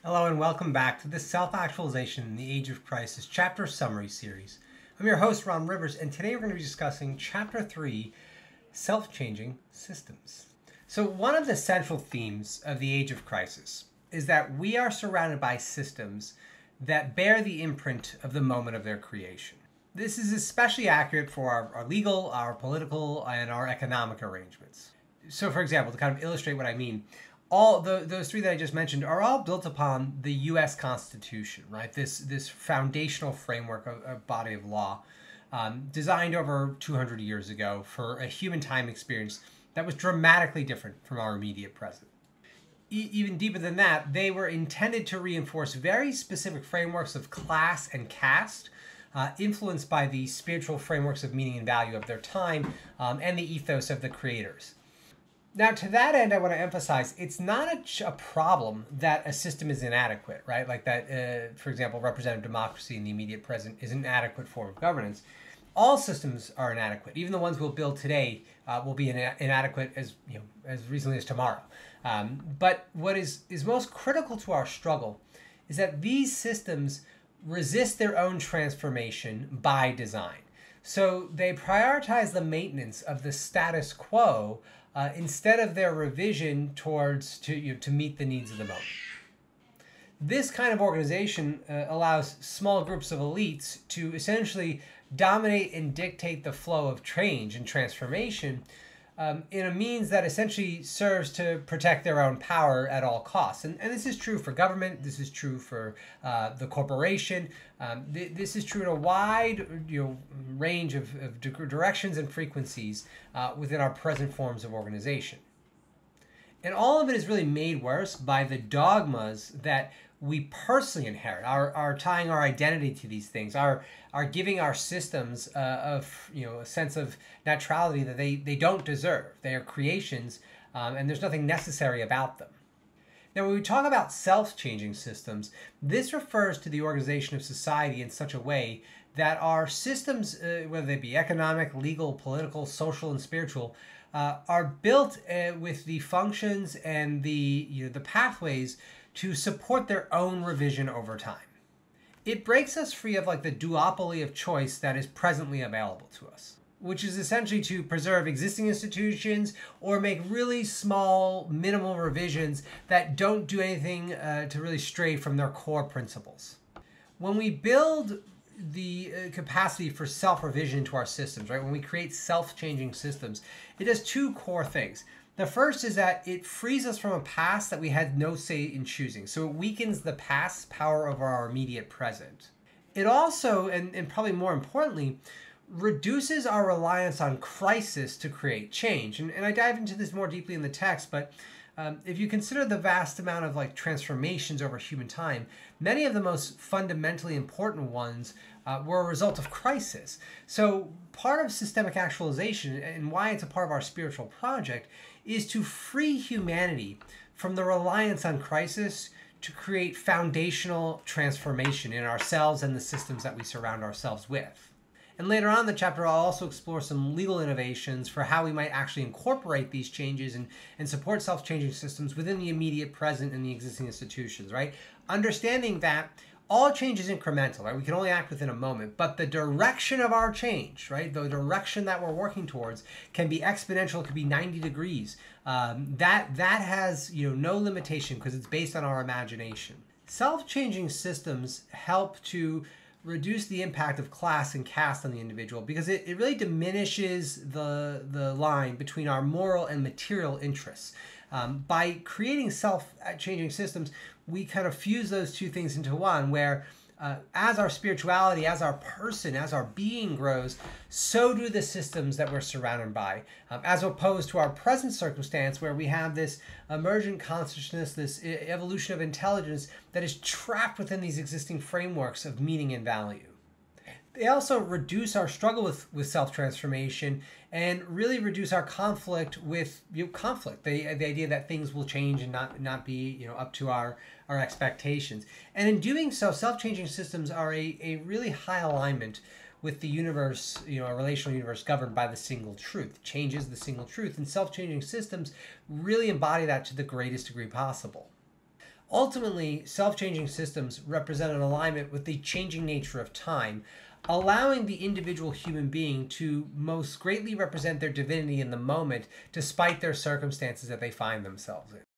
Hello and welcome back to the Self-Actualization in the Age of Crisis Chapter Summary Series. I'm your host, Ron Rivers, and today we're going to be discussing Chapter 3, Self-Changing Systems. So one of the central themes of the Age of Crisis is that we are surrounded by systems that bear the imprint of the moment of their creation. This is especially accurate for our legal, our political, and our economic arrangements. So for example, to kind of illustrate what I mean, those three that I just mentioned are all built upon the U.S. Constitution, right? This foundational framework of a body of law designed over 200 years ago for a human time experience that was dramatically different from our immediate present. Even deeper than that, they were intended to reinforce very specific frameworks of class and caste, influenced by the spiritual frameworks of meaning and value of their time and the ethos of the creators. Now, to that end, I want to emphasize it's not a problem that a system is inadequate, right? Like that, for example, representative democracy in the immediate present is an inadequate form of governance. All systems are inadequate. Even the ones we'll build today will be inadequate as recently as tomorrow. But what is most critical to our struggle is that these systems resist their own transformation by design. So they prioritize the maintenance of the status quo instead of their revision towards to meet the needs of the moment. This kind of organization allows small groups of elites to essentially dominate and dictate the flow of change and transformation in a means that essentially serves to protect their own power at all costs. And this is true for government. This is true for the corporation. This is true in a wide range of directions and frequencies within our present forms of organization. And all of it is really made worse by the dogmas that we personally inherit, our tying our identity to these things, our giving our systems a sense of naturality that they don't deserve. They are creations, and there's nothing necessary about them. Now, when we talk about self-changing systems, this refers to the organization of society in such a way that our systems, whether they be economic, legal, political, social, and spiritual, are built with the functions and the pathways to support their own revision over time. It breaks us free of the duopoly of choice that is presently available to us, which is essentially to preserve existing institutions or make really small, minimal revisions that don't do anything to really stray from their core principles. When we build the capacity for self-revision into our systems, right? When we create self-changing systems, it does two core things. The first is that it frees us from a past that we had no say in choosing. So it weakens the past's power over our immediate present. It also, and probably more importantly, reduces our reliance on crisis to create change. And I dive into this more deeply in the text, but if you consider the vast amount of transformations over human time, many of the most fundamentally important ones were a result of crisis. So part of systemic actualization and why it's a part of our spiritual project is to free humanity from the reliance on crisis to create foundational transformation in ourselves and the systems that we surround ourselves with. And later on in the chapter, I'll also explore some legal innovations for how we might actually incorporate these changes and support self-changing systems within the immediate present and the existing institutions, right? Understanding that all change is incremental, right? We can only act within a moment, but the direction of our change, right? The direction that we're working towards can be exponential, it could be 90 degrees. That has no limitation because it's based on our imagination. Self-changing systems help to reduce the impact of class and caste on the individual because it really diminishes the line between our moral and material interests. By creating self-changing systems, we kind of fuse those two things into one where as our spirituality, as our person, as our being grows, so do the systems that we're surrounded by, as opposed to our present circumstance where we have this emergent consciousness, this evolution of intelligence that is trapped within these existing frameworks of meaning and value. They also reduce our struggle with self-transformation and really reduce our conflict with conflict, the idea that things will change and not be up to our expectations. And in doing so, self-changing systems are a really high alignment with the universe, a relational universe governed by the single truth. Change is the single truth, and self-changing systems really embody that to the greatest degree possible. Ultimately, self-changing systems represent an alignment with the changing nature of time, allowing the individual human being to most greatly represent their divinity in the moment despite their circumstances that they find themselves in.